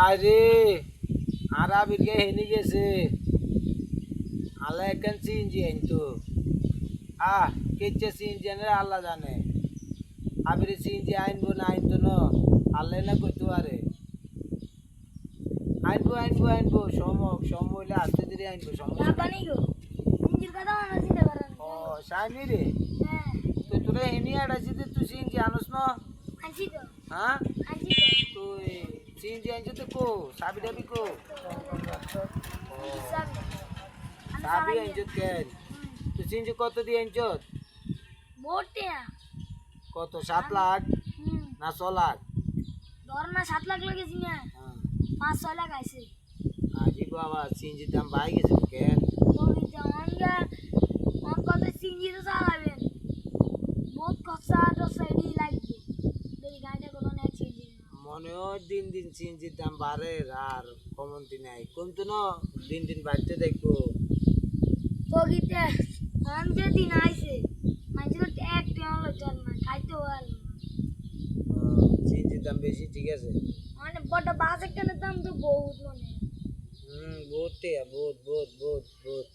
আরে আরাবির গে হেনি গেছে আল্লাহ একখান সিএনজি আনতো কেচ্ছে সিএনজি আনে আল্লাহ জানে আবির সিএনজি আনবো না আনতো না আল্লাহ না কইতো আরে আনবো সম হইলে আস্তে ধীরে আনবো সমস্যা বাবানি গো নিজের কথা মনে চিনতে পারেন ও সাইনি রে হ্যাঁ তো তোরা হেনি আড়াইছি যে তুই সিএনজি আনস না আনছি তো হ্যাঁ আনছি তো তুই সিএনজি আনছো তো কো সাবি টাবি কো ও সব আমি সাবি সারাই আনছো কেন তুই সিএনজি কত দিয়ে আনছো মোটে কত 7 লাখ না 6 লাখ ধর না 7 লাখ লাগেছি না হ্যাঁ 5-6 লাখ আইছে আজি বাবা সিএনজির দাম বাড়ি গেছে কেন তুমি যেমন গা মন কত সিঞ্জি তো চালাবেন বহুত খরচা তো সাইডি লাগবে এই গাড়িটা কোনো না সিঞ্জি মনে হয় দিন দিন সিএনজির দাম বাড়ে আর কমতি নাই কমতো না দিন দিন বাড়তে দেখবো তো গিতে মন যে দিন আইছে মাঝে তো এক টেন চল না খাইতে হল সিএনজির দাম বেশি ঠিক আছে মানে বড় বাস একটা দাম তো বহুত মনে বহুত বহুত বহুত বহুত বহুত